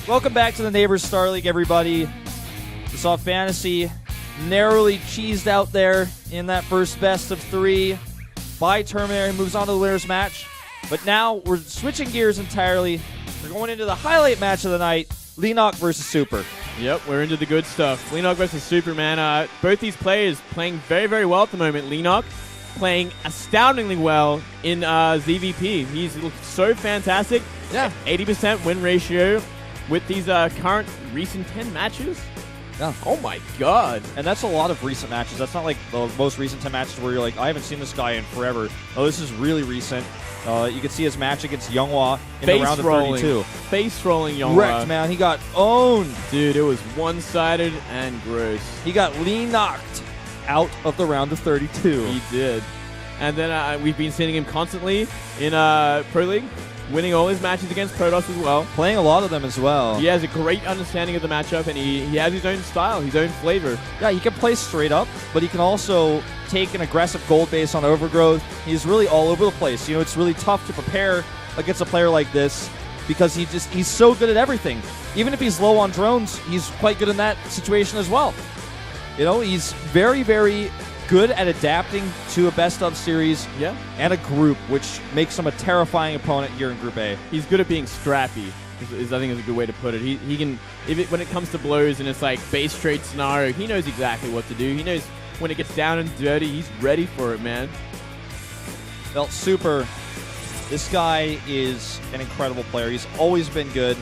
Welcome back to the Neighbors Starleague, everybody. We saw Fantasy narrowly cheesed out there in that first best of 3 by Terminator. He moves on to the winner's match. But now we're switching gears entirely. We're going into the highlight match of the night, Leenock versus Super. Yep, we're into the good stuff. Leenock versus Super, man. Both these players playing very, very well at the moment. Leenock playing astoundingly well in ZVP. He's looked so fantastic. Yeah. 80% win ratio with these current recent 10 matches. Yeah. Oh my god. And that's a lot of recent matches. That's not like the most recent 10 matches where you're like, I haven't seen this guy in forever. Oh, this is really recent. You can see his match against Younghwa in the round of 32. Face rolling Younghwa. Wrecked, man. He got owned. Dude, it was one-sided and gross. He got knocked out of the round of 32. He did. And then we've been seeing him constantly in Pro League, winning all his matches against Protoss as well. Playing a lot of them as well. He has a great understanding of the matchup, and he has his own style, his own flavor. Yeah, he can play straight up, but he can also take an aggressive gold base on overgrowth. He's really all over the place. You know, it's really tough to prepare against a player like this because he's so good at everything. Even if he's low on drones, he's quite good in that situation as well. You know, he's very, very good at adapting to a best-of series and a group, which makes him a terrifying opponent here in Group A. He's good at being scrappy, I think is a good way to put it. He can, when it comes to blows and it's like base trade scenario, he knows exactly what to do. He knows when it gets down and dirty, he's ready for it, man. Well, Super, this guy is an incredible player. He's always been good.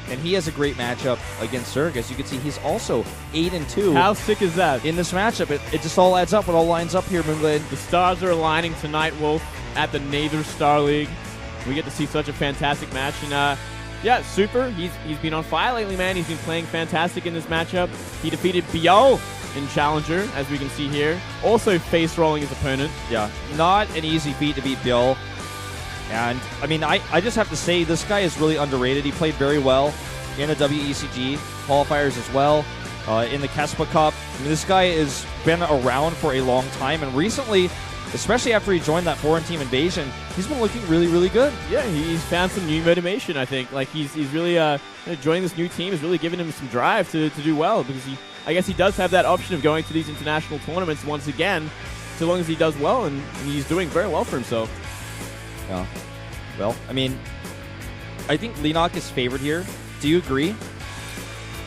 And he has a great matchup against Zerg. As you can see, he's also 8-2. How sick is that? In this matchup, it just all adds up. It all lines up here, Moonblade. The stars are aligning tonight, Wolf, at the Neighbors Starleague. We get to see such a fantastic match. And yeah, Super, he's been on fire lately, man. He's been playing fantastic in this matchup. He defeated Biol in Challenger, as we can see here. Also face rolling his opponent. Yeah, not an easy feat to beat Biol. And, I mean, I just have to say, this guy is really underrated. He played very well in the WECG qualifiers as well, in the Kespa Cup. I mean, this guy has been around for a long time, and recently, especially after he joined that foreign team Invasion, he's been looking really, really good. Yeah, he's found some new motivation, I think. Like, he's really, joining this new team has really given him some drive to do well, because I guess he does have that option of going to these international tournaments once again, so long as he does well, and he's doing very well for himself. Yeah. Well, I mean, I think Leenock is favored here. Do you agree?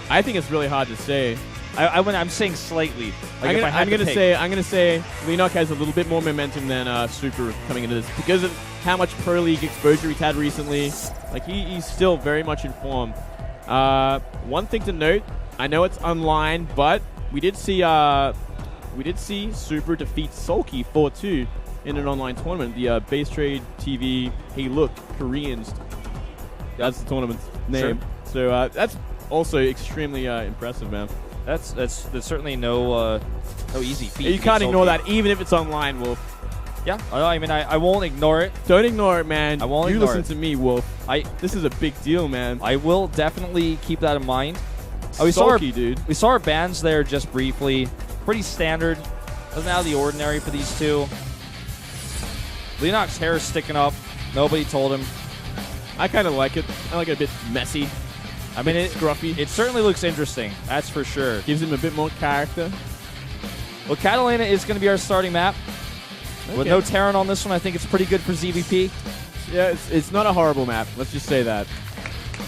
I think it's really hard to say. I'm saying slightly. Like I'm gonna say Leenock has a little bit more momentum than Super coming into this because of how much Pro League exposure he's had recently. Like he's still very much in form. One thing to note, I know it's online, but we did see Super defeat Sulky 4-2. In an online tournament, the Base Trade TV Hey Look Koreans. That's the tournament's name. Sure. So that's also extremely impressive, man. That's certainly no easy feat. You can't ignore that, even if it's online, Wolf. Yeah, I mean, I won't ignore it. Don't ignore it, man. I won't. You listen to me, Wolf. This is a big deal, man. I will definitely keep that in mind. We saw our bans there just briefly. Pretty standard. Nothing out of the ordinary for these two. Leenock's hair is sticking up. Nobody told him. I kind of like it. I like it a bit messy. I mean, it's scruffy. It certainly looks interesting. That's for sure. Gives him a bit more character. Well, Catalina is going to be our starting map. Okay. With no Terran on this one, I think it's pretty good for ZVP. Yeah, it's not a horrible map. Let's just say that.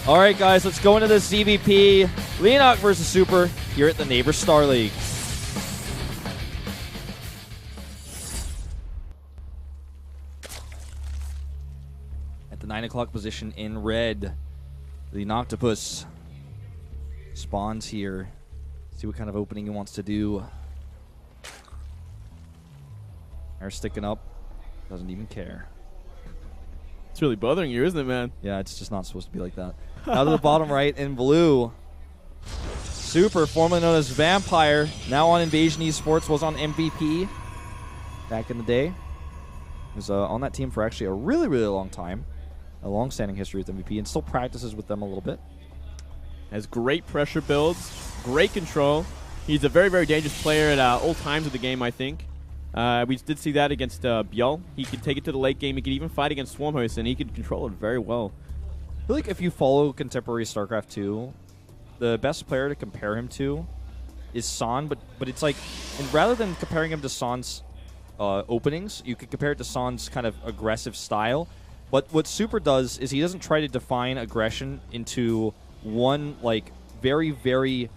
All right, guys, let's go into this ZVP. Leenock versus Super here at the Neighbors Starleague. The 9 o'clock position in red. The Noctopus spawns here. See what kind of opening he wants to do. Hair sticking up. Doesn't even care. It's really bothering you, isn't it, man? Yeah, it's just not supposed to be like that. Now to the bottom right in blue. Super, formerly known as Vampire, now on Invasion Esports, was on MVP back in the day. He was on that team for actually a really, really long time. A long-standing history with MVP, and still practices with them a little bit. Has great pressure builds, great control. He's a very, very dangerous player at all times of the game, I think. We did see that against Biol. He could take it to the late game. He could even fight against Swarmhost, and he could control it very well. feel like if you follow contemporary StarCraft 2, the best player to compare him to is San, but it's like, and rather than comparing him to San's openings, you could compare it to San's kind of aggressive style. But what Super does is he doesn't try to define aggression into one like very, very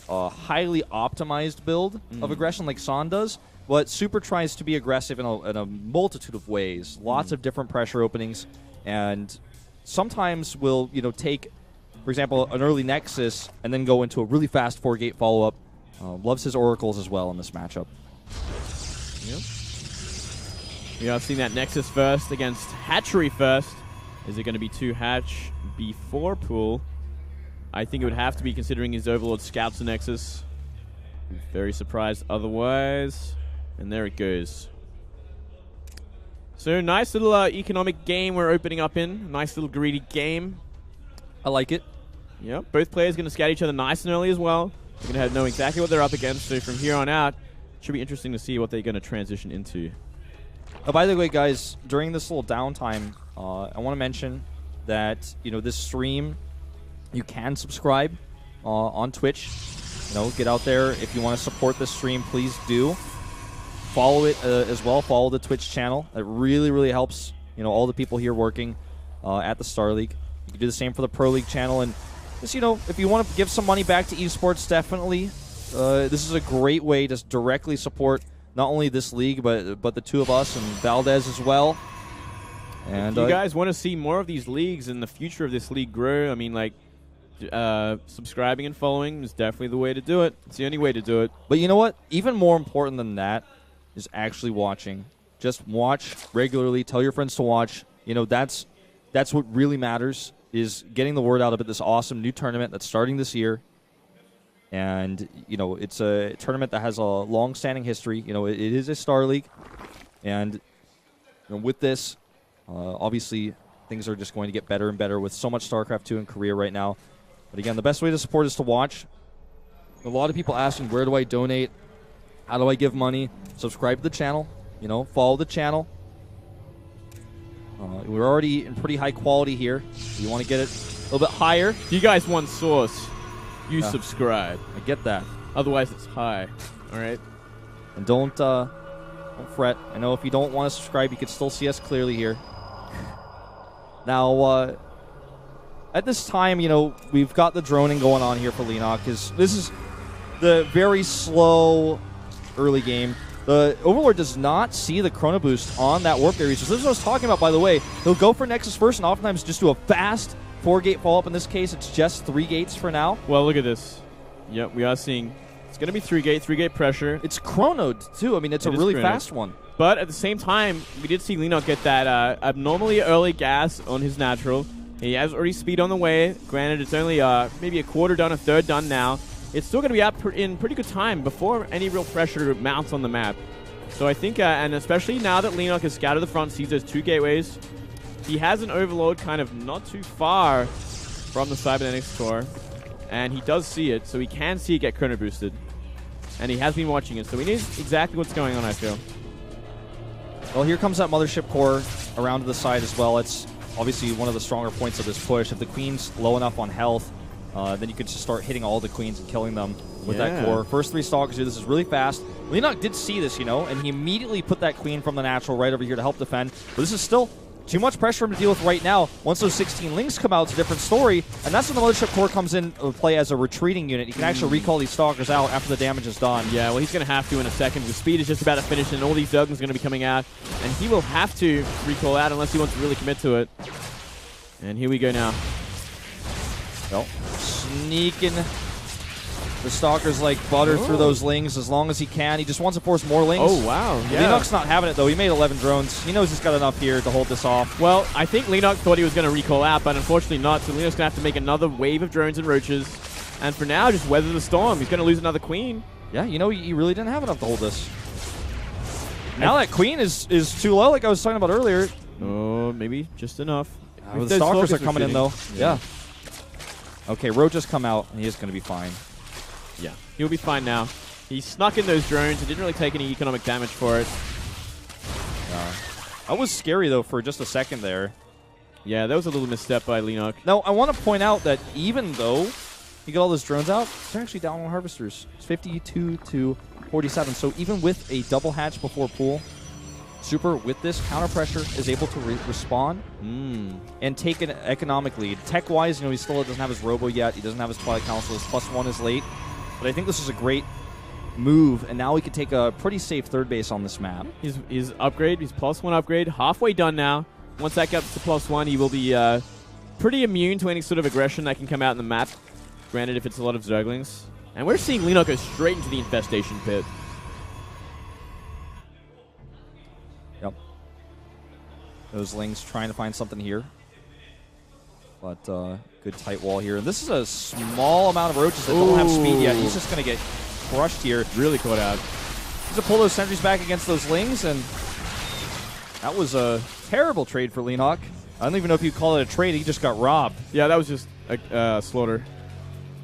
highly optimized build of aggression like San does. But Super tries to be aggressive in a multitude of ways, lots of different pressure openings, and sometimes will take, for example, an early Nexus and then go into a really fast 4-gate follow-up. Loves his oracles as well in this matchup. Yep. We are seeing that Nexus first against Hatchery first. Is it going to be 2 Hatch before Pool? I think it would have to be, considering his Overlord scouts the Nexus. Very surprised otherwise. And there it goes. So nice little economic game we're opening up in. Nice little greedy game. I like it. Yep, both players going to scout each other nice and early as well. They're going to know exactly what they're up against. So from here on out, it should be interesting to see what they're going to transition into. By the way, guys, during this little downtime, I want to mention that this stream, you can subscribe on Twitch. Get out there. If you want to support this stream, please do. Follow it as well. Follow the Twitch channel. It really, really helps all the people here working at the Starleague. You can do the same for the Pro League channel. And just, if you want to give some money back to esports, definitely. This is a great way to directly support not only this league, but the two of us and Valdez as well. And if you guys want to see more of these leagues and the future of this league grow, I mean, like, subscribing and following is definitely the way to do it. It's the only way to do it. But you know what? Even more important than that is actually watching. Just watch regularly. Tell your friends to watch. That's what really matters, is getting the word out about this awesome new tournament that's starting this year. And, it's a tournament that has a long-standing history. It is a Starleague. And with this, obviously, things are just going to get better and better with so much StarCraft 2 in Korea right now. But again, the best way to support is to watch. A lot of people asking, where do I donate? How do I give money? Subscribe to the channel. Follow the channel. We're already in pretty high quality here. You want to get it a little bit higher? If you guys want source, you subscribe. I get that. Otherwise, it's high. All right? And don't fret. I know if you don't want to subscribe, you can still see us clearly here. Now, at this time, we've got the droning going on here for Leenock, because this is the very slow early game. The Overlord does not see the Chrono Boost on that Warp Gate Resource. This is what I was talking about, by the way. He'll go for Nexus first and oftentimes just do a fast 4-gate follow-up. In this case, it's just 3 gates for now. Well, look at this. Yep, we are seeing it's going to be 3-gate pressure. It's chronoed, too. I mean, it's a really fast one. But at the same time, we did see Leenock get that abnormally early gas on his natural. He has already speed on the way. Granted, it's only maybe a quarter done, a third done now. It's still going to be out in pretty good time before any real pressure mounts on the map. So I think, and especially now that Leenock has scouted the front, sees those 2 gateways, he has an Overlord kind of not too far from the Cybernetics core, and he does see it, so he can see it get chrono boosted. And he has been watching it, so he knows exactly what's going on, I feel. Well, here comes that Mothership core around to the side as well. It's obviously one of the stronger points of this push. If the Queen's low enough on health, then you could just start hitting all the Queens and killing them with that core. First 3 Stalkers here. This is really fast. Leenock did see this, and he immediately put that Queen from the natural right over here to help defend. But this is still too much pressure for him to deal with right now. Once those 16 links come out, it's a different story. And that's when the Mothership core comes in to play as a retreating unit. You can actually recall these Stalkers out after the damage is done. Yeah, well, he's going to have to in a second. The speed is just about to finish, and all these Zerglings are going to be coming out. And he will have to recall out unless he wants to really commit to it. And here we go now. Well, sneaking the Stalkers like butter through those lings as long as he can. He just wants to force more lings. Oh, wow. Yeah. Leenock's not having it, though. He made 11 drones. He knows he's got enough here to hold this off. Well, I think Leenock thought he was going to recall out, but unfortunately not. So Leenock's going to have to make another wave of drones and roaches. And for now, just weather the storm. He's going to lose another Queen. Yeah, he really didn't have enough to hold this. Now that Queen is too low, like I was talking about earlier. Oh, maybe just enough. The Stalkers are coming in, though. Yeah. Okay, Ro just come out, and he is going to be fine. Yeah, he'll be fine now. He snuck in those drones and didn't really take any economic damage for it. That was scary, though, for just a second there. Yeah, that was a little misstep by Leenock. Now, I want to point out that even though you get all those drones out, they're actually down on harvesters. It's 52 to 47. So even with a double hatch before pool, Super, with this counter pressure, is able to respond and take an economic lead. Tech-wise, he still doesn't have his Robo yet. He doesn't have his Twilight Council. His +1 is late. But I think this is a great move, and now he can take a pretty safe third base on this map. His upgrade, his +1 upgrade, halfway done now. Once that gets to +1, he will be pretty immune to any sort of aggression that can come out in the map. Granted, if it's a lot of Zerglings. And we're seeing Leenock go straight into the Infestation Pit. Yep. Those Lings trying to find something here. But good tight wall here. And this is a small amount of roaches that don't have speed yet. He's just going to get crushed here. Really caught out. He's going to pull those sentries back against those Lings, and that was a terrible trade for Leenock. I don't even know if you call it a trade. He just got robbed. Yeah, that was just a slaughter.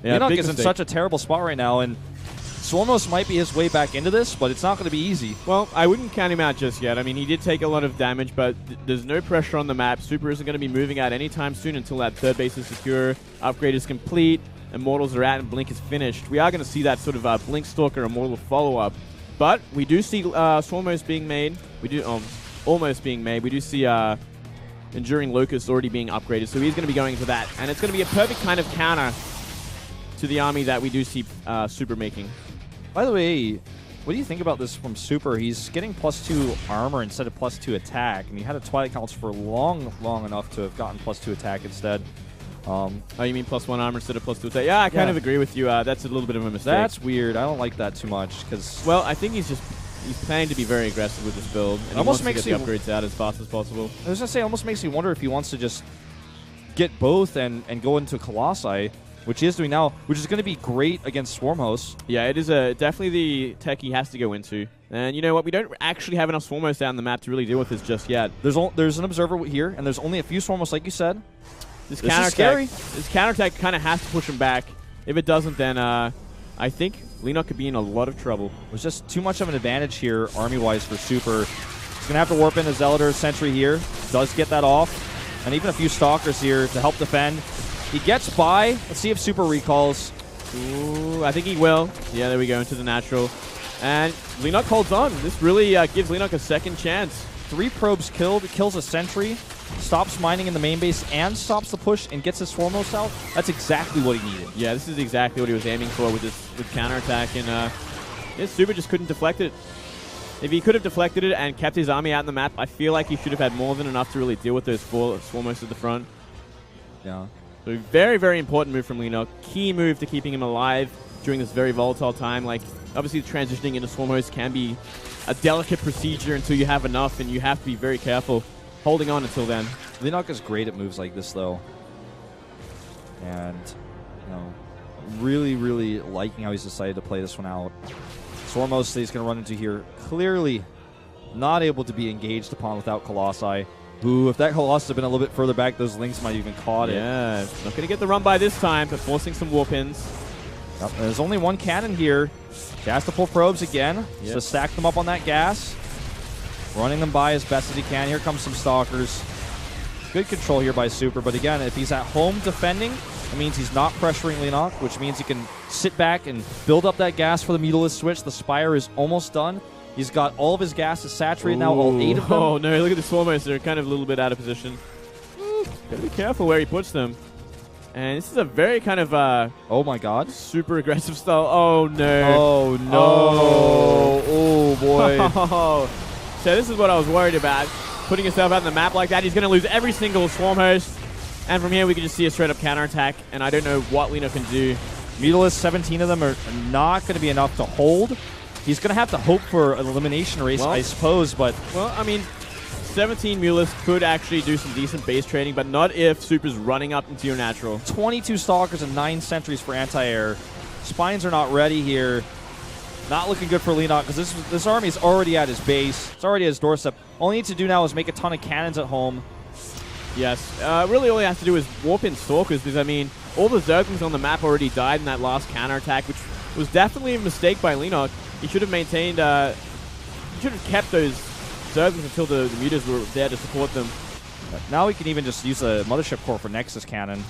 Yeah, Leenock is in such a terrible spot right now, and Swarmos might be his way back into this, but it's not going to be easy. Well, I wouldn't count him out just yet. I mean, he did take a lot of damage, but there's no pressure on the map. Super isn't going to be moving out anytime soon until that third base is secure, upgrade is complete, Immortals are out, and Blink is finished. We are going to see that sort of Blink Stalker Immortal follow-up. But we do see Swarmos being made. We do almost being made. We do see Enduring Locust already being upgraded, so he's going to be going into that. And it's going to be a perfect kind of counter to the army that we do see Super making. By the way, what do you think about this from Super? He's getting +2 armor instead of +2 attack, and he had a Twilight Council for long enough to have gotten +2 attack instead. Oh, you mean +1 armor instead of +2 attack? Yeah, I kind of agree with you. That's a little bit of a mistake. That's weird. I don't like that too much, because... Well, I think he's planning to be very aggressive with this build, and he wants to get the upgrades out as fast as possible. I was going to say, it almost makes me wonder if he wants to just get both and go into Colossi, which he is doing now, which is going to be great against Swarm Hosts. Yeah, it is definitely the tech he has to go into. And you know what? We don't actually have enough Swarm Hosts out on the map to really deal with this just yet. There's an Observer here, and there's only a few Swarm Hosts, like you said. This counterattack kind of has to push him back. If it doesn't, then I think Leenock could be in a lot of trouble. There's just too much of an advantage here, army-wise, for Super. He's going to have to warp in a Zealotr Sentry here. Does get that off. And even a few Stalkers here to help defend. He gets by. Let's see if Super recalls. Ooh, I think he will. Yeah, there we go, into the natural. And Leenock holds on. This really gives Leenock a second chance. 3 probes killed. Kills a Sentry. Stops mining in the main base and stops the push and gets his Foremost out. That's exactly what he needed. Yeah, this is exactly what he was aiming for with counterattack. And yeah, Super just couldn't deflect it. If he could have deflected it and kept his army out in the map, I feel like he should have had more than enough to really deal with those Foremost at the front. Yeah. So very, very important move from Leenock. Key move to keeping him alive during this very volatile time. Like, obviously transitioning into Swarmhost can be a delicate procedure until you have enough, and you have to be very careful holding on until then. Leenock is great at moves like this, though. And, you know, really, really liking how he's decided to play this one out. Swarmhost he's going to run into here. Clearly not able to be engaged upon without Colossi. Ooh, if that Colossus had been a little bit further back, those Lings might have even caught it. Yeah, not going to get the run by this time, but forcing some warp-ins. Yep, there's only one cannon here. He has to pull probes again, so stack them up on that gas. Running them by as best as he can. Here comes some Stalkers. Good control here by Super, but again, if he's at home defending, it means he's not pressuring Leenock, which means he can sit back and build up that gas for the Mutalisk switch. The Spire is almost done. He's got all of his gases saturated now, all 8 of them. Oh no, look at the Swarmhosts. They're kind of a little bit out of position. Gotta be careful where he puts them. And this is a very kind of oh my god, super aggressive style. Oh no. Oh no. Oh boy. So this is what I was worried about. Putting yourself out on the map like that, he's going to lose every single Swarmhost. And from here we can just see a straight up counterattack. And I don't know what Leenock can do. Mutalisk, 17 of them are not going to be enough to hold. He's going to have to hope for an elimination race, I suppose, but... Well, I mean, 17 Mutalisk could actually do some decent base trading, but not if Super's running up into your natural. 22 Stalkers and 9 Sentries for anti-air. Spines are not ready here. Not looking good for Leenock, because this army is already at his base. It's already at his doorstep. All he needs to do now is make a ton of cannons at home. Yes. Really all he has to do is warp in Stalkers, because, I mean, all the Zerglings on the map already died in that last counterattack, which was definitely a mistake by Leenock. He should have maintained, he should have kept those Zerglings until the Mutas were there to support them. Now we can even just use a Mothership Core for Nexus Cannon.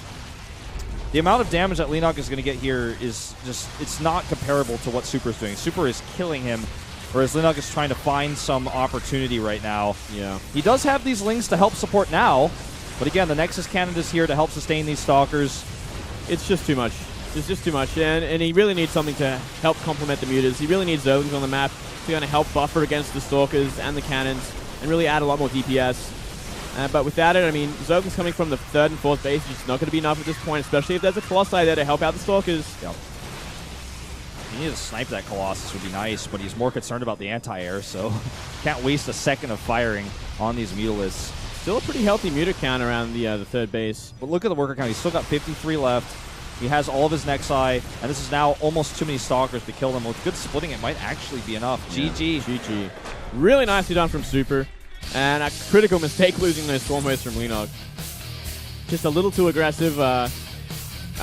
The amount of damage that Leenock is going to get here is just, it's not comparable to what Super is doing. Super is killing him, whereas Leenock is trying to find some opportunity right now. Yeah. He does have these Lings to help support now, but again, the Nexus Cannon is here to help sustain these Stalkers. It's just too much. It's just too much, and he really needs something to help complement the Mutas. He really needs Zerglings on the map to kind of help buffer against the Stalkers and the Cannons and really add a lot more DPS. But without it, I mean, Zerglings coming from the 3rd and 4th base is just not going to be enough at this point, especially if there's a Colossi there to help out the Stalkers. Yep. He needs to snipe that Colossus would be nice, but he's more concerned about the anti-air, so can't waste a second of firing on these Mutalisks. Still a pretty healthy Muta count around the 3rd base. But look at the worker count. He's still got 53 left. He has all of his Nexi, and this is now almost too many Stalkers to kill them. With good splitting, it might actually be enough. Yeah. GG. GG. Really nicely done from Super. And a critical mistake losing those Swarm Hosts from Leenock. Just a little too aggressive. I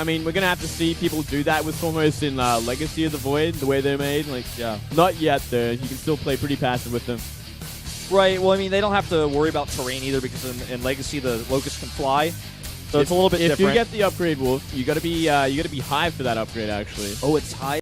mean, we're going to have to see people do that with Swarm Hosts in Legacy of the Void, the way they're made. Like, yeah, not yet, though. You can still play pretty passive with them. Right. Well, I mean, they don't have to worry about terrain either because in Legacy, the Locust can fly. So it's a little bit different. If you get the upgrade, Wolf, you got to be high for that upgrade, actually. Oh, it's high.